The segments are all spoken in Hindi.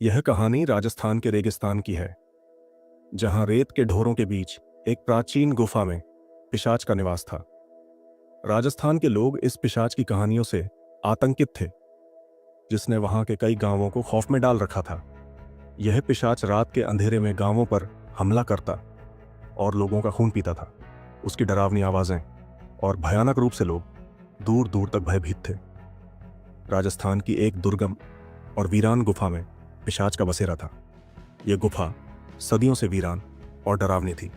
यह कहानी राजस्थान के रेगिस्तान की है, जहां रेत के ढोरों के बीच एक प्राचीन गुफा में पिशाच का निवास था। राजस्थान के लोग इस पिशाच की कहानियों से आतंकित थे, जिसने वहां के कई गांवों को खौफ में डाल रखा था। यह पिशाच रात के अंधेरे में गांवों पर हमला करता और लोगों का खून पीता था। उसकी डरावनी आवाजें और भयानक रूप से लोग दूर दूर तक भयभीत थे। राजस्थान की एक दुर्गम और वीरान गुफा में पिशाच का बसेरा था। यह गुफा सदियों से वीरान और डरावनी थी।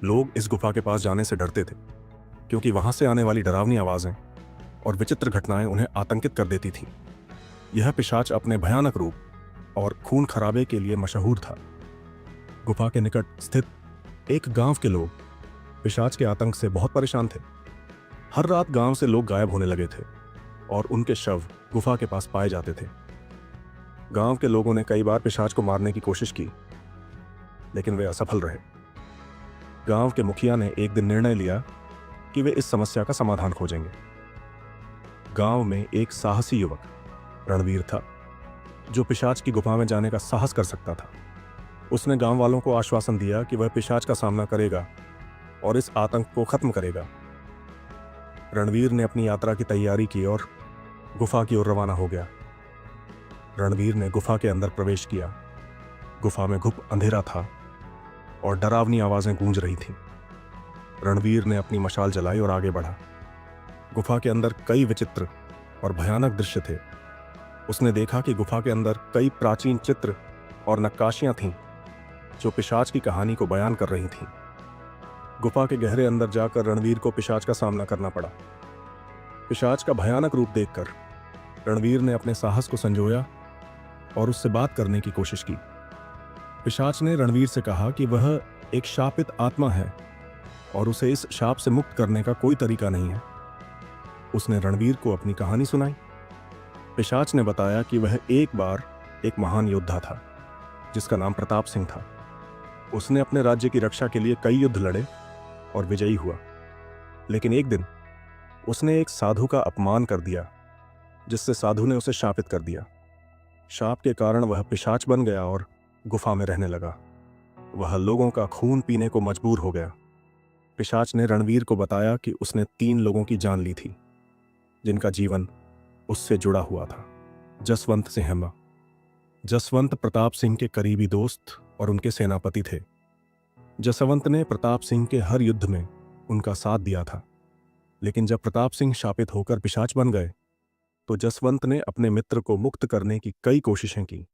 लोग इस गुफा के पास जाने से डरते थे, क्योंकि वहां से आने वाली डरावनी आवाजें और विचित्र घटनाएं उन्हें आतंकित कर देती थीं। यह पिशाच अपने भयानक रूप और खून खराबे के लिए मशहूर था। गुफा के निकट स्थित एक गांव के लोग पिशाच के आतंक से बहुत परेशान थे। हर रात गांव से लोग गायब होने लगे थे और उनके शव गुफा के पास पाए जाते थे। गांव के लोगों ने कई बार पिशाच को मारने की कोशिश की, लेकिन वे असफल रहे। गांव के मुखिया ने एक दिन निर्णय लिया कि वे इस समस्या का समाधान खोजेंगे। गांव में एक साहसी युवक रणवीर था, जो पिशाच की गुफा में जाने का साहस कर सकता था। उसने गांव वालों को आश्वासन दिया कि वह पिशाच का सामना करेगा और इस आतंक को खत्म करेगा। रणवीर ने अपनी यात्रा की तैयारी की और गुफा की ओर रवाना हो गया। रणवीर ने गुफा के अंदर प्रवेश किया। गुफा में घुप अंधेरा था और डरावनी आवाजें गूंज रही थीं। रणवीर ने अपनी मशाल जलाई और आगे बढ़ा। गुफा के अंदर कई विचित्र और भयानक दृश्य थे। उसने देखा कि गुफा के अंदर कई प्राचीन चित्र और नक्काशियां थीं, जो पिशाच की कहानी को बयान कर रही थीं। गुफा के गहरे अंदर जाकर रणवीर को पिशाच का सामना करना पड़ा। पिशाच का भयानक रूप देखकर रणवीर ने अपने साहस को संजोया और उससे बात करने की कोशिश की। पिशाच ने रणवीर से कहा कि वह एक शापित आत्मा है और उसे इस शाप से मुक्त करने का कोई तरीका नहीं है। उसने रणवीर को अपनी कहानी सुनाई। पिशाच ने बताया कि वह एक बार एक महान योद्धा था, जिसका नाम प्रताप सिंह था। उसने अपने राज्य की रक्षा के लिए कई युद्ध लड़े और विजयी हुआ, लेकिन एक दिन उसने एक साधु का अपमान कर दिया, जिससे साधु ने उसे शापित कर दिया। शाप के कारण वह पिशाच बन गया और गुफा में रहने लगा। वह लोगों का खून पीने को मजबूर हो गया। पिशाच ने रणवीर को बताया कि उसने 3 लोगों की जान ली थी, जिनका जीवन उससे जुड़ा हुआ था। जसवंत सिंह। जसवंत प्रताप सिंह के करीबी दोस्त और उनके सेनापति थे। जसवंत ने प्रताप सिंह के हर युद्ध में उनका साथ दिया था, लेकिन जब प्रताप सिंह शापित होकर पिशाच बन गए, तो जसवंत ने अपने मित्र को मुक्त करने की कई कोशिशें की।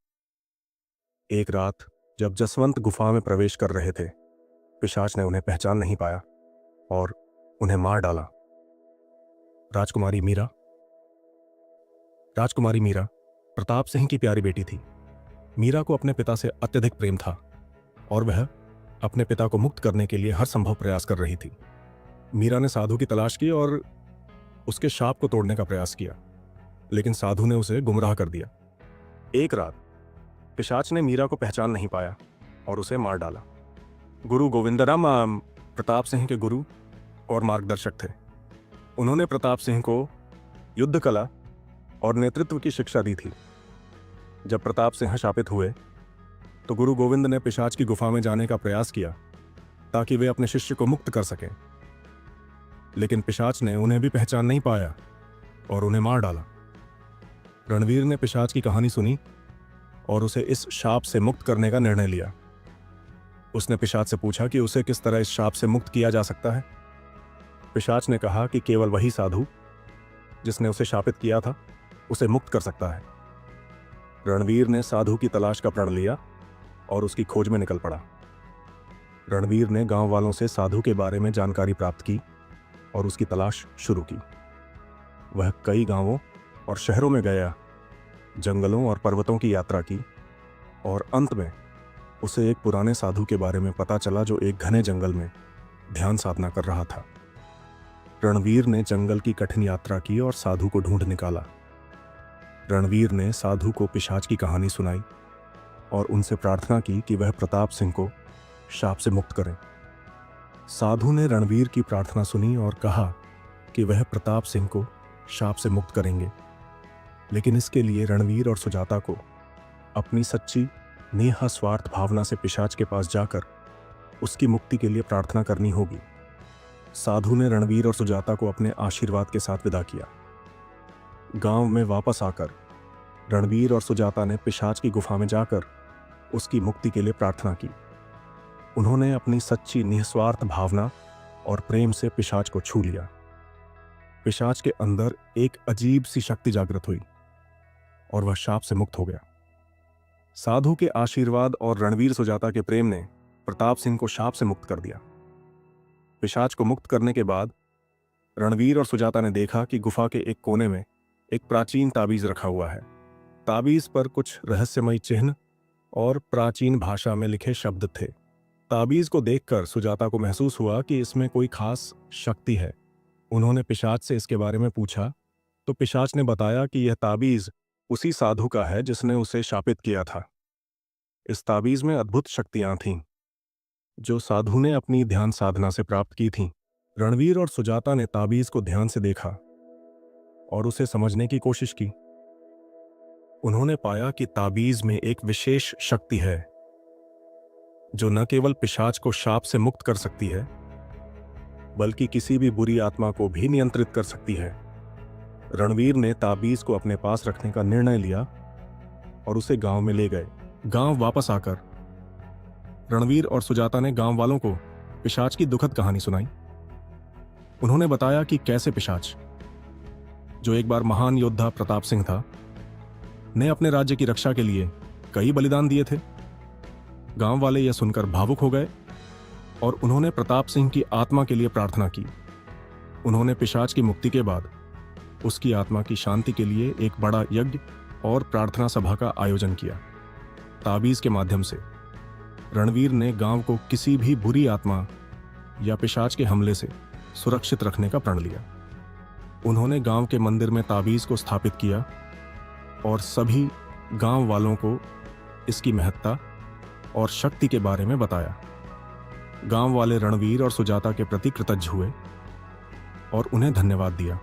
एक रात जब जसवंत गुफा में प्रवेश कर रहे थे, पिशाच ने उन्हें पहचान नहीं पाया और उन्हें मार डाला। राजकुमारी मीरा प्रताप सिंह की प्यारी बेटी थी। मीरा को अपने पिता से अत्यधिक प्रेम था और वह अपने पिता को मुक्त करने के लिए हर संभव प्रयास कर रही थी। मीरा ने साधु की तलाश की और उसके शाप को तोड़ने का प्रयास किया, लेकिन साधु ने उसे गुमराह कर दिया। एक रात पिशाच ने मीरा को पहचान नहीं पाया और उसे मार डाला। गुरु गोविंदराम प्रताप सिंह के गुरु और मार्गदर्शक थे। उन्होंने प्रताप सिंह को युद्ध कला और नेतृत्व की शिक्षा दी थी। जब प्रताप सिंह शापित हुए, तो गुरु गोविंद ने पिशाच की गुफा में जाने का प्रयास किया ताकि वे अपने शिष्य को मुक्त कर सकें, लेकिन पिशाच ने उन्हें भी पहचान नहीं पाया और उन्हें मार डाला। रणवीर ने पिशाच की कहानी सुनी और उसे इस शाप से मुक्त करने का निर्णय लिया। उसने पिशाच से पूछा कि उसे किस तरह इस शाप से मुक्त किया जा सकता है। पिशाच ने कहा कि केवल वही साधु जिसने उसे शापित किया था उसे मुक्त कर सकता है। रणवीर ने साधु की तलाश का प्रण लिया और उसकी खोज में निकल पड़ा। रणवीर ने गांव वालों से साधु के बारे में जानकारी प्राप्त की और उसकी तलाश शुरू की। वह कई गांवों और शहरों में गया, जंगलों और पर्वतों की यात्रा की और अंत में उसे एक पुराने साधु के बारे में पता चला, जो एक घने जंगल में ध्यान साधना कर रहा था। रणवीर ने जंगल की कठिन यात्रा की और साधु को ढूंढ निकाला। रणवीर ने साधु को पिशाच की कहानी सुनाई और उनसे प्रार्थना की कि वह प्रताप सिंह को शाप से मुक्त करें। साधु ने रणवीर की प्रार्थना सुनी और कहा कि वह प्रताप सिंह को शाप से मुक्त करेंगे, लेकिन इसके लिए रणवीर और सुजाता को अपनी सच्ची निस्वार्थ भावना से पिशाच के पास जाकर उसकी मुक्ति के लिए प्रार्थना करनी होगी। साधु ने रणवीर और सुजाता को अपने आशीर्वाद के साथ विदा किया। गांव में वापस आकर रणवीर और सुजाता ने पिशाच की गुफा में जाकर उसकी मुक्ति के लिए प्रार्थना की। उन्होंने अपनी सच्ची निस्वार्थ भावना और प्रेम से पिशाच को छू लिया। पिशाच के अंदर एक अजीब सी शक्ति जागृत हुई और वह शाप से मुक्त हो गया। साधु के आशीर्वाद और रणवीर सुजाता के प्रेम ने प्रताप सिंह को शाप से मुक्त कर दिया। पिशाच को मुक्त करने के बाद रणवीर और सुजाता ने देखा कि गुफा के एक कोने में एक प्राचीन ताबीज रखा हुआ है। ताबीज पर कुछ रहस्यमयी चिन्ह और प्राचीन भाषा में लिखे शब्द थे। ताबीज को देखकर सुजाता को महसूस हुआ कि इसमें कोई खास शक्ति है। उन्होंने पिशाच से इसके बारे में पूछा तो पिशाच ने बताया कि यह ताबीज उसी साधु का है जिसने उसे शापित किया था। इस ताबीज में अद्भुत शक्तियां थीं जो साधु ने अपनी ध्यान साधना से प्राप्त की थीं। रणवीर और सुजाता ने ताबीज को ध्यान से देखा और उसे समझने की कोशिश की। उन्होंने पाया कि ताबीज में एक विशेष शक्ति है जो न केवल पिशाच को शाप से मुक्त कर सकती है बल्कि किसी भी बुरी आत्मा को भी नियंत्रित कर सकती है। रणवीर ने ताबीज को अपने पास रखने का निर्णय लिया और उसे गांव में ले गए। गांव वापस आकर रणवीर और सुजाता ने गांव वालों को पिशाच की दुखद कहानी सुनाई। उन्होंने बताया कि कैसे पिशाच, जो एक बार महान योद्धा प्रताप सिंह था, ने अपने राज्य की रक्षा के लिए कई बलिदान दिए थे। गांव वाले यह सुनकर भावुक हो गए और उन्होंने प्रताप सिंह की आत्मा के लिए प्रार्थना की। उन्होंने पिशाच की मुक्ति के बाद उसकी आत्मा की शांति के लिए एक बड़ा यज्ञ और प्रार्थना सभा का आयोजन किया। ताबीज के माध्यम से रणवीर ने गांव को किसी भी बुरी आत्मा या पिशाच के हमले से सुरक्षित रखने का प्रण लिया। उन्होंने गांव के मंदिर में ताबीज को स्थापित किया और सभी गांव वालों को इसकी महत्ता और शक्ति के बारे में बताया। गांव वाले रणवीर और सुजाता के प्रति कृतज्ञ हुए और उन्हें धन्यवाद दिया।